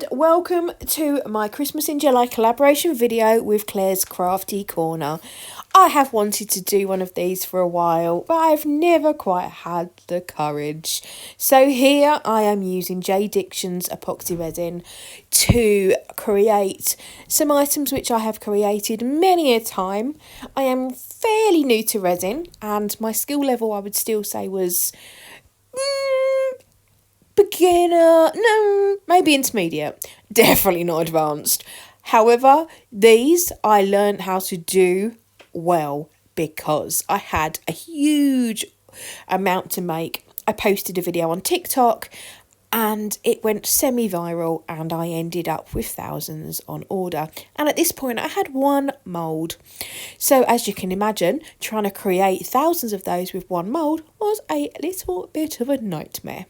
and welcome to my Christmas in July collaboration video with Claire's Crafty Corner. I have wanted to do one of these for a while, but I've never quite had the courage. So here I am using J. Diction's epoxy resin to create some items which I have created many a time. I am fairly new to resin and my skill level I would still say was beginner, no, maybe intermediate, definitely not advanced. However, these I learned how to do well because I had a huge amount to make. I posted a video on TikTok and it went semi-viral and I ended up with thousands on order. And at this point I had one mould. So as you can imagine, trying to create thousands of those with one mould was a little bit of a nightmare.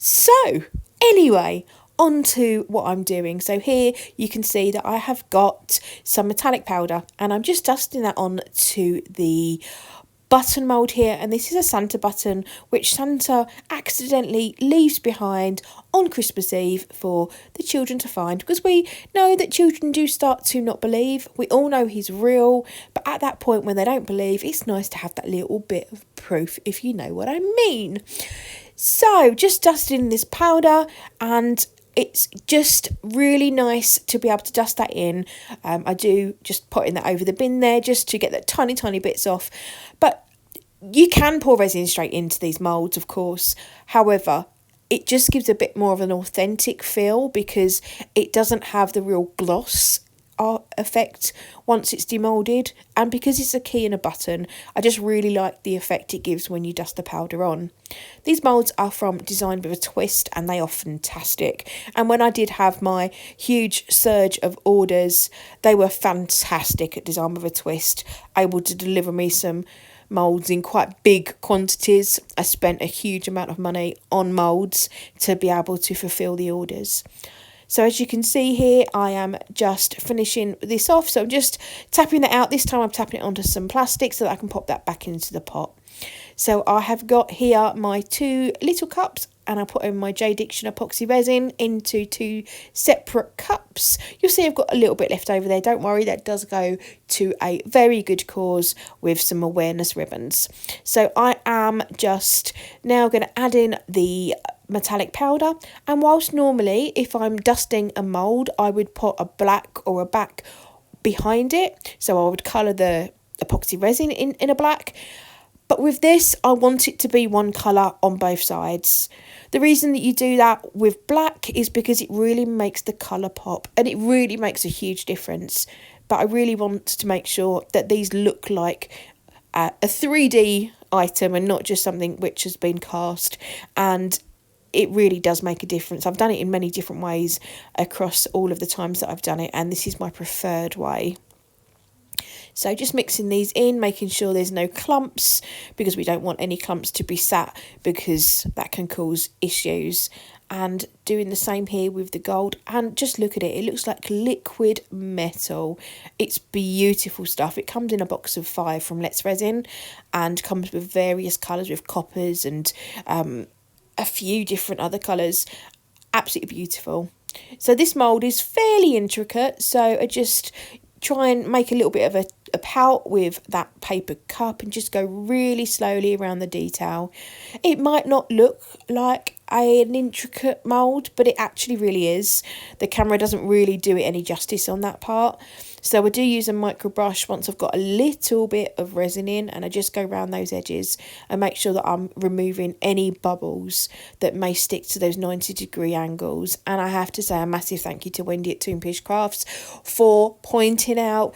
So anyway, on to what I'm doing. So here you can see that I have got some metallic powder and I'm just dusting that on to the button mould here, and this is a Santa button which Santa accidentally leaves behind on Christmas Eve for the children to find, because we know that children do start to not believe. We all know he's real, but at that point when they don't believe, it's nice to have that little bit of proof, if you know what I mean. So just dusting this powder, and it's just really nice to be able to dust that in. I do just putting that over the bin there just to get the tiny bits off. But you can pour resin straight into these moulds, of course. However, it just gives a bit more of an authentic feel because it doesn't have the real gloss effect once it's demolded, and because it's a key and a button, I just really like the effect it gives when you dust the powder on. These moulds are from Designed with a Twist and they are fantastic, and when I did have my huge surge of orders, they were fantastic at Designed with a Twist, able to deliver me some moulds in quite big quantities. I spent a huge amount of money on moulds to be able to fulfill the orders. So as you can see here, I am just finishing this off. So I'm just tapping that out. This time I'm tapping it onto some plastic so that I can pop that back into the pot. So I have got here my 2 little cups and I put in my J. Diction epoxy resin into 2 separate cups. You'll see I've got a little bit left over there. Don't worry, that does go to a very good cause with some awareness ribbons. So I am just now going to add in the metallic powder, and whilst normally if I'm dusting a mould I would put a black or a back behind it, so I would colour the epoxy resin in a black, but with this I want it to be one colour on both sides. The reason that you do that with black is because it really makes the colour pop and it really makes a huge difference, but I really want to make sure that these look like a 3D item and not just something which has been cast, and it really does make a difference. I've done it in many different ways across all of the times that I've done it, and this is my preferred way. So just mixing these in, making sure there's no clumps, because we don't want any clumps to be sat because that can cause issues. And doing the same here with the gold, and just look at it, it looks like liquid metal. It's beautiful stuff. It comes in a box of 5 from Let's Resin and comes with various colours with coppers and a few different other colours. Absolutely beautiful. So this mould is fairly intricate, so I just try and make a little bit of a pout with that paper cup and just go really slowly around the detail. It might not look like an intricate mould, but it actually really is. The camera doesn't really do it any justice on that part. So I do use a micro brush once I've got a little bit of resin in, and I just go around those edges and make sure that I'm removing any bubbles that may stick to those 90-degree angles. And I have to say a massive thank you to Wendy at Toonfish Crafts for pointing out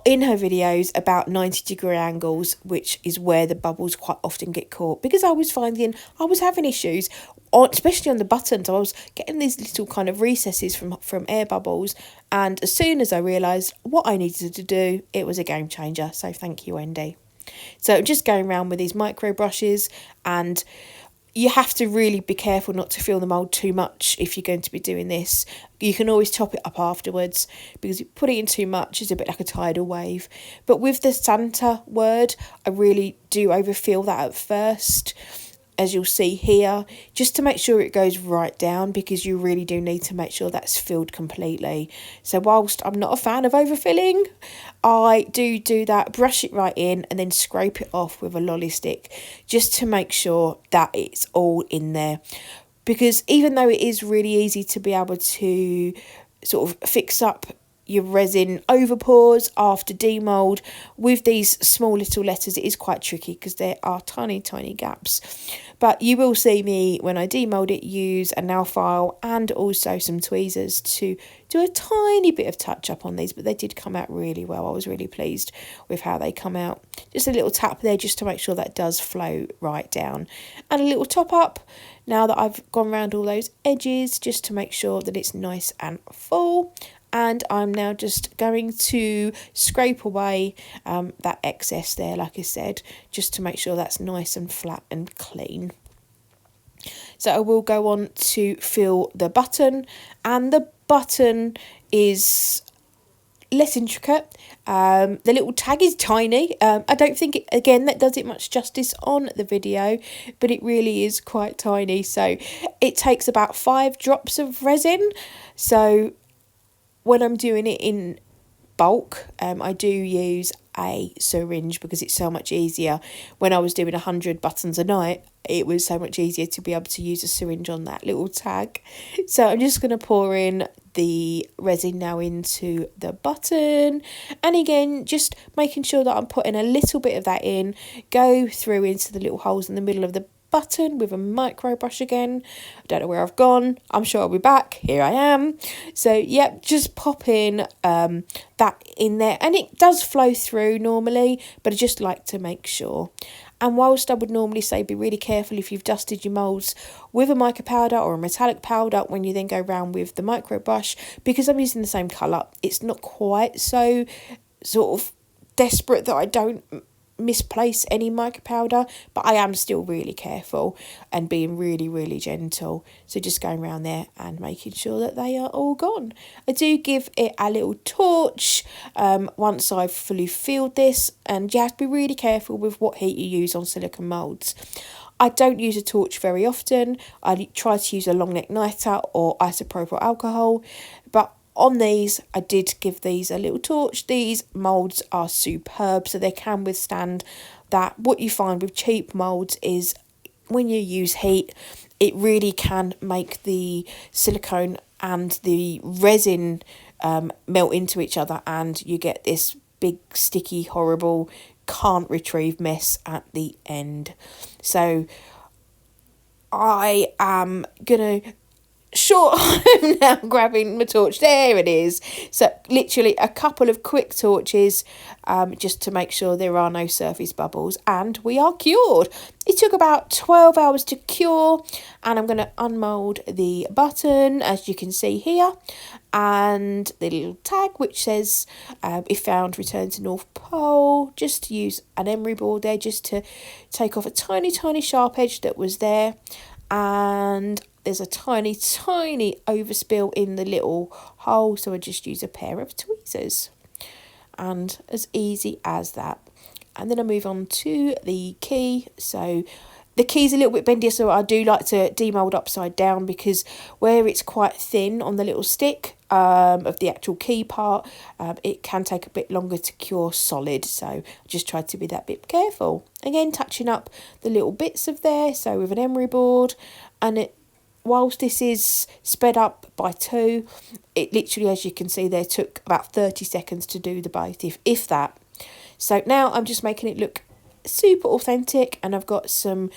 in her videos about 90-degree angles, which is where the bubbles quite often get caught, because I was finding I was having issues, especially on the buttons. I was getting these little kind of recesses from air bubbles, and as soon as I realised what I needed to do, it was a game changer. So thank you, Wendy. So just going around with these micro brushes, and you have to really be careful not to fill the mould too much if you're going to be doing this. You can always top it up afterwards, because if you put it in too much, it's a bit like a tidal wave. But with the Santa word, I really do overfill that at first. as you'll see here, just to make sure it goes right down, because you really do need to make sure that's filled completely. So whilst I'm not a fan of overfilling, I do that, brush it right in and then scrape it off with a lolly stick just to make sure that it's all in there. Because even though it is really easy to be able to sort of fix up your resin overpours after demould, with these small little letters it is quite tricky because there are tiny gaps. But you will see me, when I demould it, use a nail file and also some tweezers to do a tiny bit of touch up on these, but they did come out really well. I was really pleased with how they come out. Just a little tap there just to make sure that does flow right down, and a little top up now that I've gone around all those edges just to make sure that it's nice and full. And I'm now just going to scrape away that excess there, like I said, just to make sure that's nice and flat and clean. So I will go on to fill the button, and the button is less intricate. The little tag is tiny. I don't think, that does it much justice on the video, but it really is quite tiny. So it takes about 5 drops of resin. So when I'm doing it in bulk, I do use a syringe because it's so much easier. When I was doing 100 buttons a night, it was so much easier to be able to use a syringe on that little tag. So I'm just going to pour in the resin now into the button, and again just making sure that I'm putting a little bit of that in, go through into the little holes in the middle of the button with a micro brush again. I don't know where I've gone. I'm sure I'll be back. Here I am. So yep, just pop in that in there, and it does flow through normally, but I just like to make sure. And whilst I would normally say be really careful if you've dusted your moulds with a mica powder or a metallic powder when you then go around with the micro brush, because I'm using the same colour, it's not quite so sort of desperate that I don't misplace any mica powder, but I am still really careful and being really gentle. So just going around there and making sure that they are all gone. I do give it a little torch once I've fully filled this, and you have to be really careful with what heat you use on silicone moulds. I don't use a torch very often. I try to use a long neck niter or isopropyl alcohol, but on these, I did give these a little torch. These moulds are superb, so they can withstand that. What you find with cheap moulds is when you use heat, it really can make the silicone and the resin melt into each other, and you get this big, sticky, horrible, can't retrieve mess at the end. So I am going to I'm now grabbing my torch. There it is. So literally a couple of quick torches just to make sure there are no surface bubbles, and we are cured. It took about 12 hours to cure, and I'm going to unmould the button, as you can see here, and the little tag which says if found, return to North Pole. Just to use an emery board there just to take off a tiny sharp edge that was there, and there's a tiny overspill in the little hole, so I just use a pair of tweezers, and as easy as that. And then I move on to the key. So the key's a little bit bendier, so I do like to demould upside down, because where it's quite thin on the little stick of the actual key part, it can take a bit longer to cure solid, so I just try to be that bit careful. Again, touching up the little bits of there, so with an emery board, and whilst this is sped up by 2, it literally, as you can see there, took about 30 seconds to do the both, if that. So now I'm just making it look super authentic, and I've got some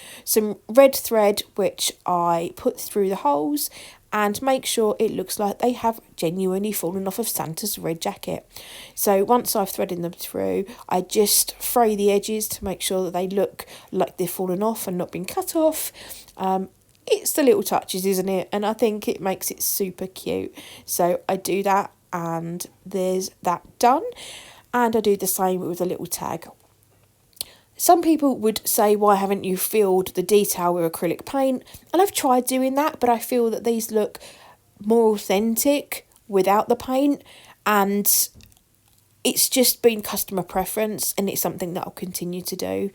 red thread which I put through the holes and make sure it looks like they have genuinely fallen off of Santa's red jacket. So once I've threaded them through, I just fray the edges to make sure that they look like they've fallen off and not been cut off. It's the little touches, isn't it? And I think it makes it super cute. So I do that, and there's that done. And I do the same with a little tag. Some people would say, why haven't you filled the detail with acrylic paint? And I've tried doing that, but I feel that these look more authentic without the paint, and it's just been customer preference, and it's something that I'll continue to do.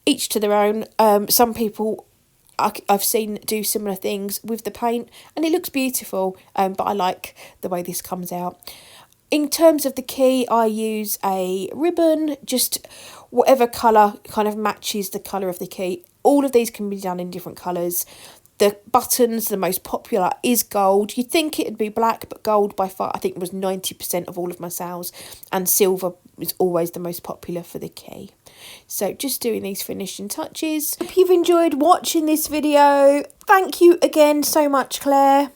Each to their own. Some people I've seen do similar things with the paint, and it looks beautiful, but I like the way this comes out. In terms of the key, I use a ribbon, just whatever colour kind of matches the colour of the key. All of these can be done in different colours. The buttons, the most popular is gold. You'd think it'd be black, but gold by far, I think, was 90% of all of my sales. And silver is always the most popular for the key. So just doing these finishing touches. Hope you've enjoyed watching this video. Thank you again so much, Claire.